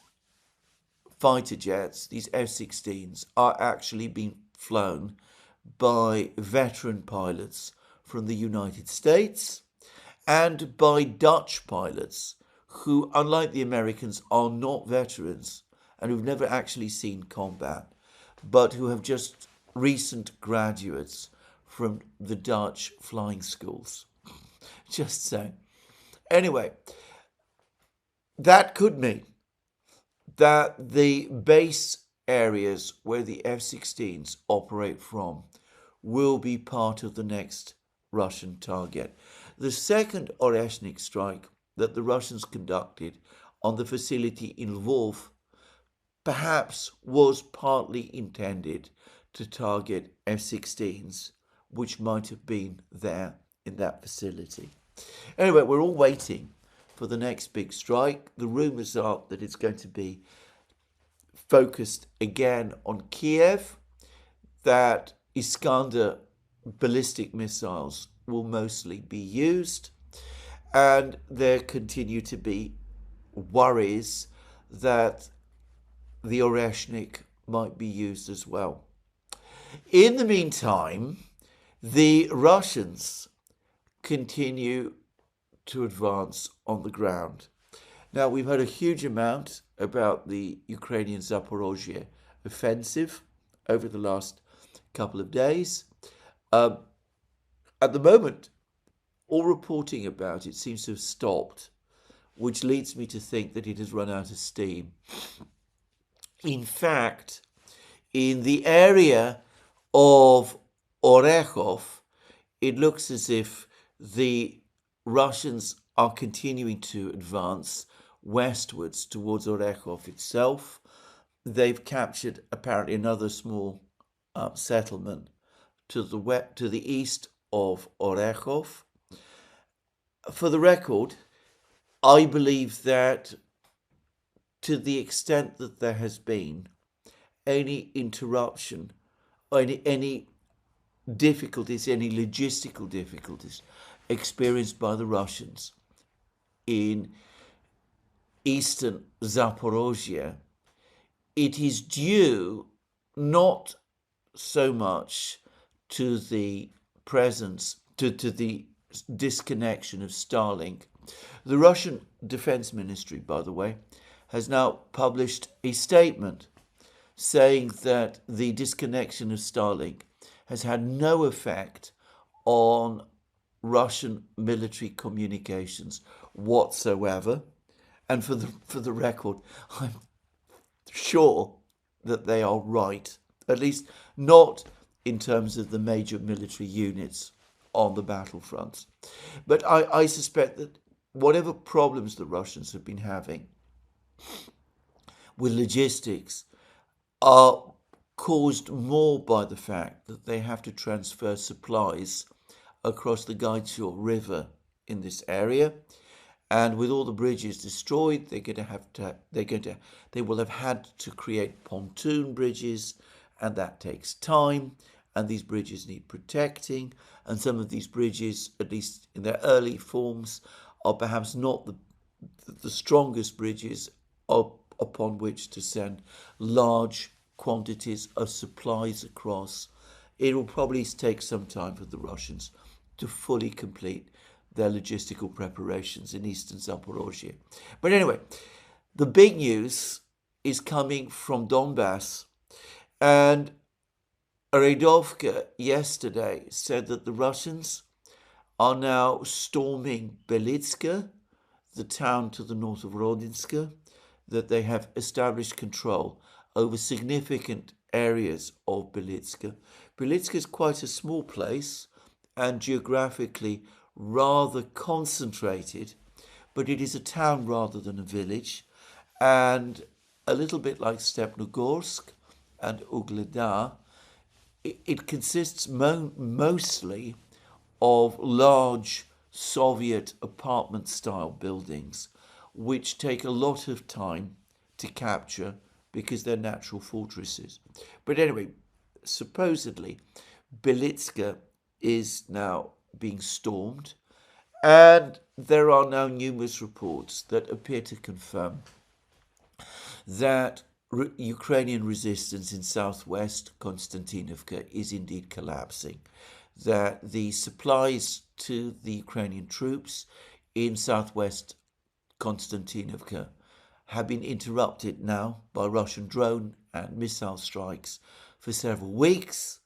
fighter jets, these F-16s, are actually being flown by veteran pilots from the United States and by Dutch pilots who, unlike the Americans, are not veterans and who've never actually seen combat, but who have just recent graduates from the Dutch flying schools. Just saying. Anyway, that could mean that the base areas where the F-16s operate from will be part of the next Russian target. The second Oreshnik strike that the Russians conducted on the facility in Lvov perhaps was partly intended to target F-16s, which might have been there in that facility. Anyway, we're all waiting for the next big strike. The rumours are that it's going to be focused again on Kiev, that Iskander ballistic missiles will mostly be used, and there continue to be worries that the Oreshnik might be used as well. In the meantime, the Russians continue to advance on the ground. Now, we've heard a huge amount about the Ukrainian Zaporozhye offensive over the last couple of days. At the moment, all reporting about it seems to have stopped, which leads me to think that it has run out of steam. In fact, in the area of Orekhov, it looks as if the Russians are continuing to advance westwards towards Orekhov itself. They've captured apparently another small settlement to the east of Orekhov. For the record, I believe that to the extent that there has been any interruption, or any difficulties, any logistical difficulties experienced by the Russians in eastern Zaporozhye, it is due not so much to the presence, to the disconnection of Starlink. The Russian Defense Ministry, by the way, has now published a statement saying that the disconnection of Starlink has had no effect on Russian military communications whatsoever. And for the record, I'm sure that they are right, at least not in terms of the major military units on the battlefront. But I suspect that whatever problems the Russians have been having with logistics are caused more by the fact that they have to transfer supplies across the Gaichur River in this area. And with all the bridges destroyed, they will have had to create pontoon bridges, and that takes time. And these bridges need protecting. And some of these bridges, at least in their early forms, are perhaps not the strongest bridges upon which to send large quantities of supplies across. It will probably take some time for the Russians to fully complete their logistical preparations in eastern Zaporozhye. But anyway, the big news is coming from Donbass. And Redovka yesterday said that the Russians are now storming Belitska, the town to the north of Rodinska, that they have established control over significant areas of Belitska. Belitska is quite a small place and geographically rather concentrated, but it is a town rather than a village, and a little bit like Stepnogorsk and Ugleda, it consists mostly of large Soviet apartment-style buildings, which take a lot of time to capture because they're natural fortresses. But anyway, supposedly, Belitska is now being stormed, and there are now numerous reports that appear to confirm that Ukrainian resistance in southwest Konstantinovka is indeed collapsing, that the supplies to the Ukrainian troops in southwest Konstantinovka have been interrupted now by Russian drone and missile strikes for several weeks,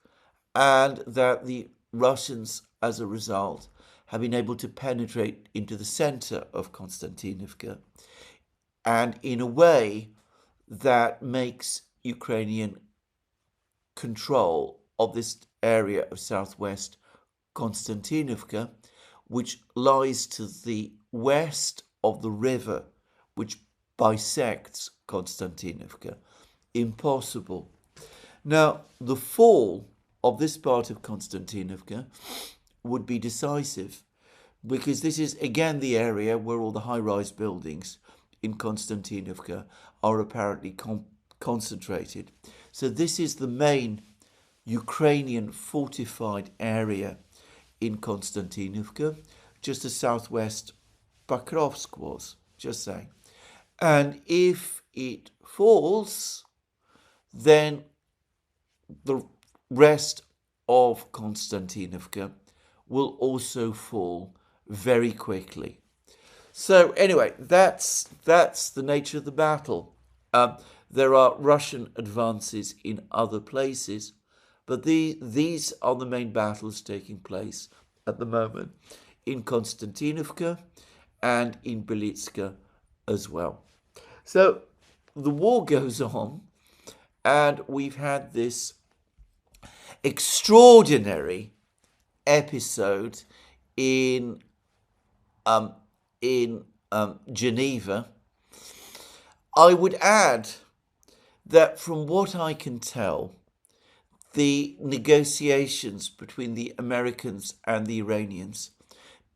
and that the Russians, as a result, have been able to penetrate into the center of Konstantinovka, and in a way that makes Ukrainian control of this area of southwest Konstantinovka, which lies to the west of the river which bisects Konstantinovka, impossible. Now, the fall of this part of Konstantinovka would be decisive, because this is again the area where all the high-rise buildings in Konstantinovka are apparently concentrated. So this is the main Ukrainian fortified area in Konstantinovka, just to southwest Pakrovsk was, just saying. And if it falls, then the rest of Konstantinovka will also fall very quickly. So anyway, that's the nature of the battle. There are Russian advances in other places, but these are the main battles taking place at the moment in Konstantinovka and in Belitska as well. So the war goes on, and we've had this extraordinary episode in Geneva. I would add that from what I can tell, the negotiations between the Americans and the Iranians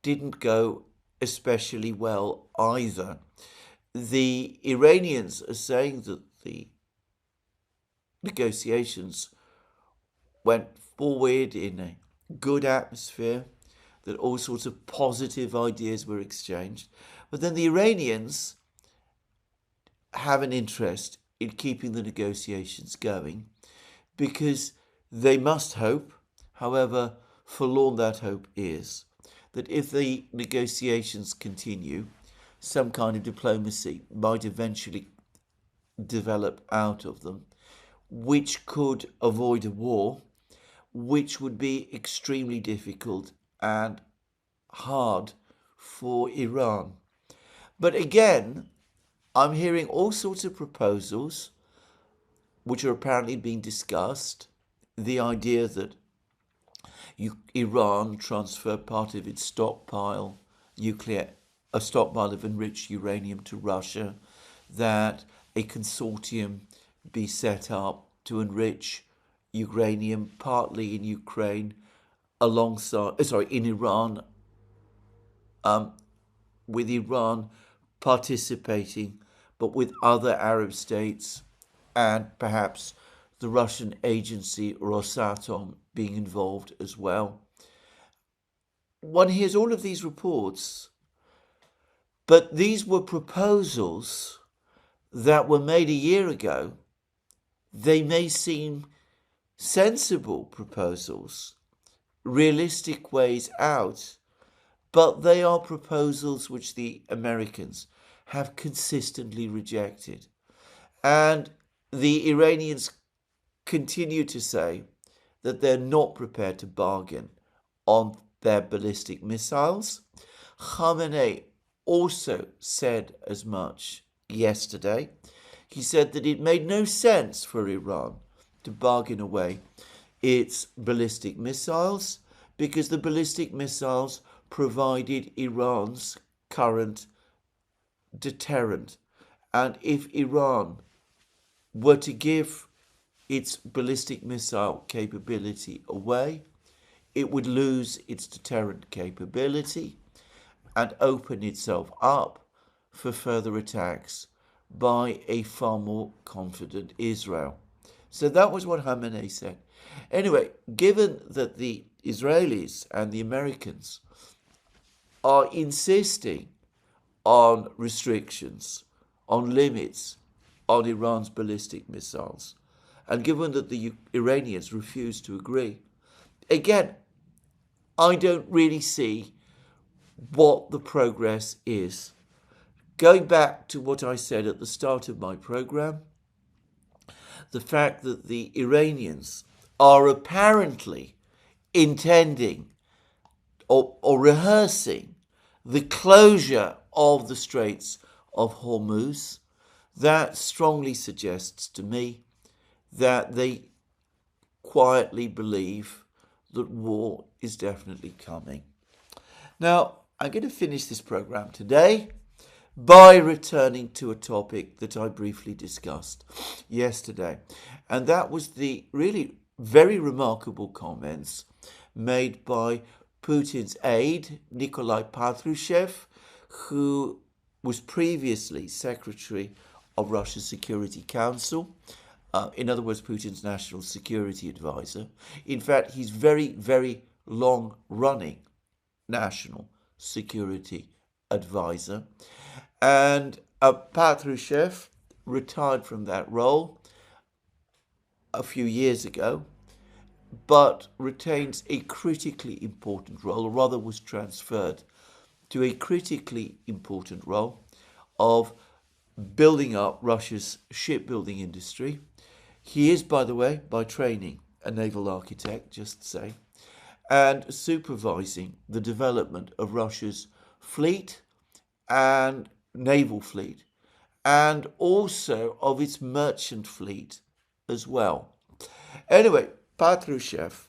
didn't go especially well either. The Iranians are saying that the negotiations went forward in a good atmosphere, that all sorts of positive ideas were exchanged. But then the Iranians have an interest in keeping the negotiations going because they must hope, however forlorn that hope is, that if the negotiations continue, some kind of diplomacy might eventually develop out of them, which could avoid a war, which would be extremely difficult and hard for Iran. But again, I'm hearing all sorts of proposals which are apparently being discussed. The idea that Iran transfer part of its stockpile, a stockpile of enriched uranium to Russia, that a consortium be set up to enrich uranium partly in Ukraine in Iran, with Iran participating, but with other Arab states and perhaps the Russian agency Rosatom being involved as well. One hears all of these reports, but these were proposals that were made a year ago. They may seem sensible proposals, realistic ways out, but they are proposals which the Americans have consistently rejected. And the Iranians continue to say that they're not prepared to bargain on their ballistic missiles. Khamenei also said as much yesterday. He said that it made no sense for Iran to bargain away its ballistic missiles because the ballistic missiles provided Iran's current deterrent. And if Iran were to give its ballistic missile capability away, it would lose its deterrent capability and open itself up for further attacks by a far more confident Israel. So that was what Khamenei said. Anyway, given that the Israelis and the Americans are insisting on restrictions, on limits on Iran's ballistic missiles, and given that the Iranians refuse to agree, again, I don't really see what the progress is. Going back to what I said at the start of my program, the fact that the Iranians are apparently intending or rehearsing the closure of the Straits of Hormuz, that strongly suggests to me that they quietly believe that war is definitely coming. Now, I'm going to finish this program today by returning to a topic that I briefly discussed yesterday, and that was the really very remarkable comments made by Putin's aide, Nikolai Patrushev, who was previously Secretary of Russia's Security Council, in other words, Putin's national security advisor. In fact, he's very, very long-running national security advisor. And Patrushev retired from that role a few years ago, but retains a critically important role, or rather was transferred to a critically important role of building up Russia's shipbuilding industry. He is, by the way, by training, a naval architect, just to say, and supervising the development of Russia's fleet and naval fleet, and also of its merchant fleet as well. Anyway, Patrushev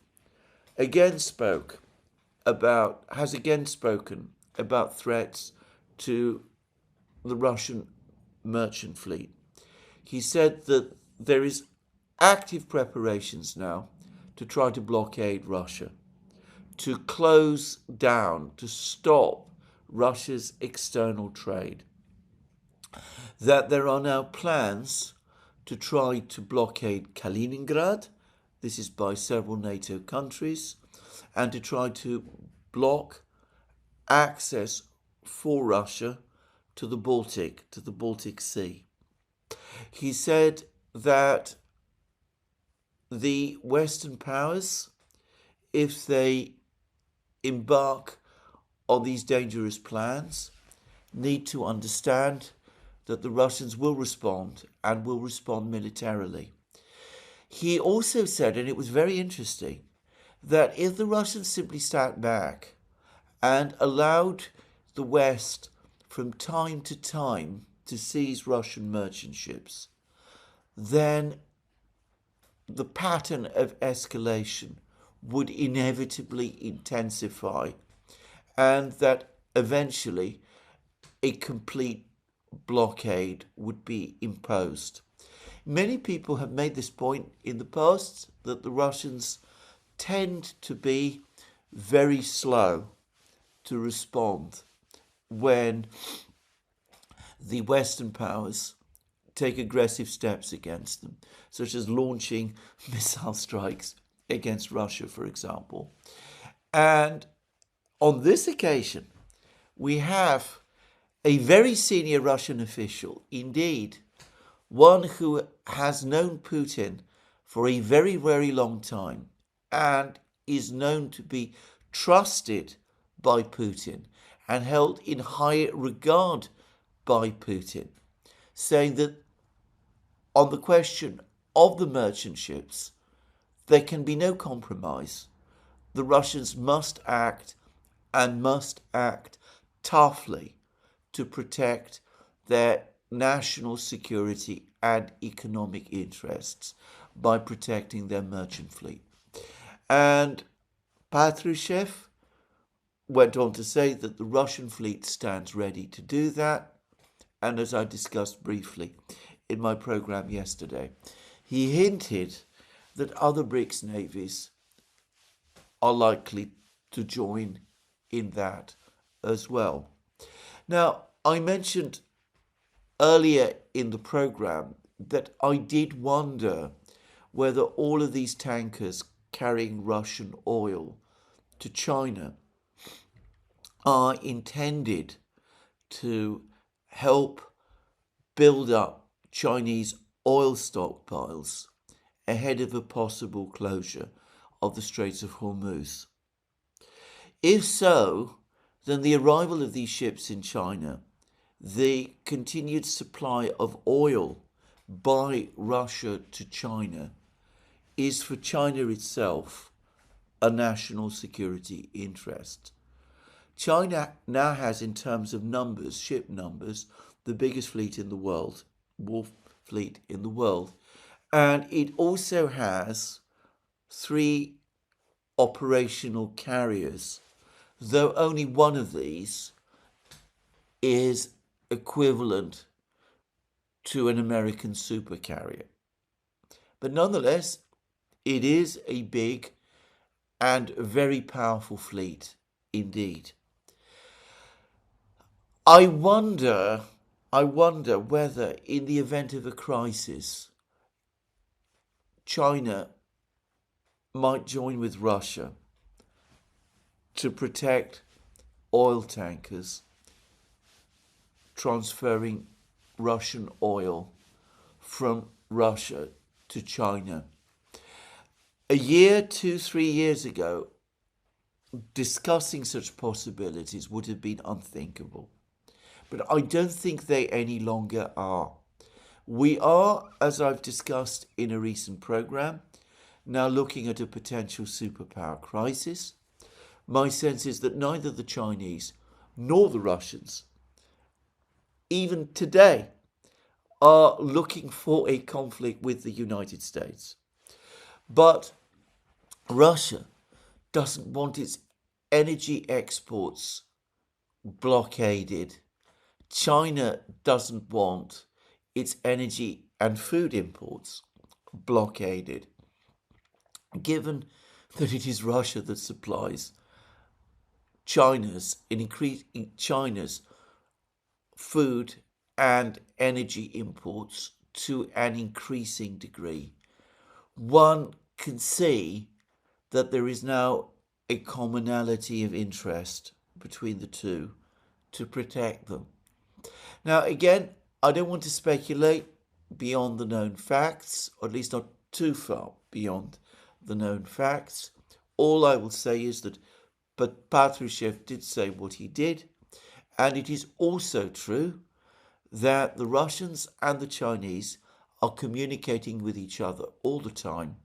has again spoken about threats to the Russian merchant fleet. He said that there is active preparations now to try to blockade Russia, to close down, to stop Russia's external trade. That there are now plans to try to blockade Kaliningrad, this is by several NATO countries, and to try to block access for Russia to the Baltic Sea. He said that the Western powers, if they embark on these dangerous plans, need to understand that the Russians will respond and will respond militarily. He also said, and it was very interesting, that if the Russians simply sat back and allowed the West from time to time to seize Russian merchant ships, then the pattern of escalation would inevitably intensify, and that eventually a complete blockade would be imposed. Many people have made this point in the past, that the Russians tend to be very slow to respond when the Western powers take aggressive steps against them, such as launching missile strikes against Russia, for example. And on this occasion, we have a very senior Russian official, indeed, one who has known Putin for a very, very long time and is known to be trusted by Putin and held in high regard by Putin, saying that on the question of the merchant ships, there can be no compromise. The Russians must act, and must act toughly, to protect their national security and economic interests by protecting their merchant fleet. And Patrushev went on to say that the Russian fleet stands ready to do that. And as I discussed briefly in my program yesterday, he hinted that other BRICS navies are likely to join in that as well. Now, I mentioned earlier in the program that I did wonder whether all of these tankers carrying Russian oil to China are intended to help build up Chinese oil stockpiles ahead of a possible closure of the Straits of Hormuz. If so, then the arrival of these ships in China, the continued supply of oil by Russia to China, is for China itself a national security interest. China now has, in terms of numbers, ship numbers, the biggest fleet in the world, war fleet in the world. And it also has 3 operational carriers, though only one of these is equivalent to an American supercarrier. But nonetheless, it is a big and very powerful fleet indeed. I wonder whether, in the event of a crisis, China might join with Russia to protect oil tankers transferring Russian oil from Russia to China. A year, 2, 3 years ago, discussing such possibilities would have been unthinkable. But I don't think they any longer are. We are, as I've discussed in a recent program, now looking at a potential superpower crisis. My sense is that neither the Chinese nor the Russians, even today, are looking for a conflict with the United States. But Russia doesn't want its energy exports blockaded. China doesn't want its energy and food imports blockaded. Given that it is Russia that supplies China's food and energy imports to an increasing degree, one can see that there is now a commonality of interest between the two to protect them. Now, again, I don't want to speculate beyond the known facts, or at least not too far beyond the known facts. All I will say is that Patrushev did say what he did, and it is also true that the Russians and the Chinese are communicating with each other all the time,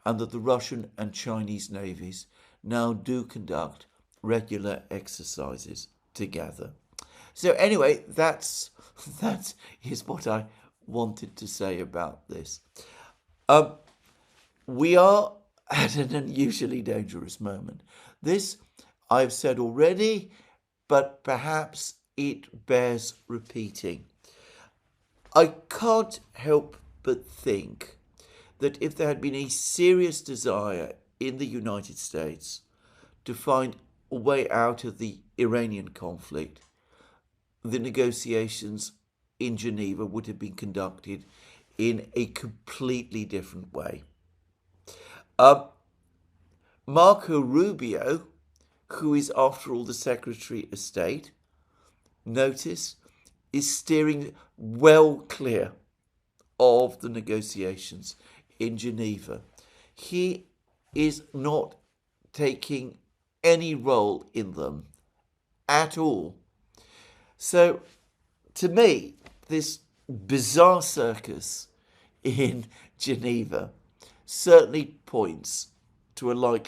and that the Russian and Chinese navies now do conduct regular exercises together. So anyway, that is what I wanted to say about this. We are at an unusually dangerous moment. This I've said already, but perhaps it bears repeating. I can't help but think that if there had been a serious desire in the United States to find a way out of the Iranian conflict, the negotiations in Geneva would have been conducted in a completely different way. Marco Rubio, who is after all the Secretary of State, notice, is steering well clear of the negotiations in Geneva. He is not taking any role in them at all. So, to me, this bizarre circus in Geneva certainly points to a likely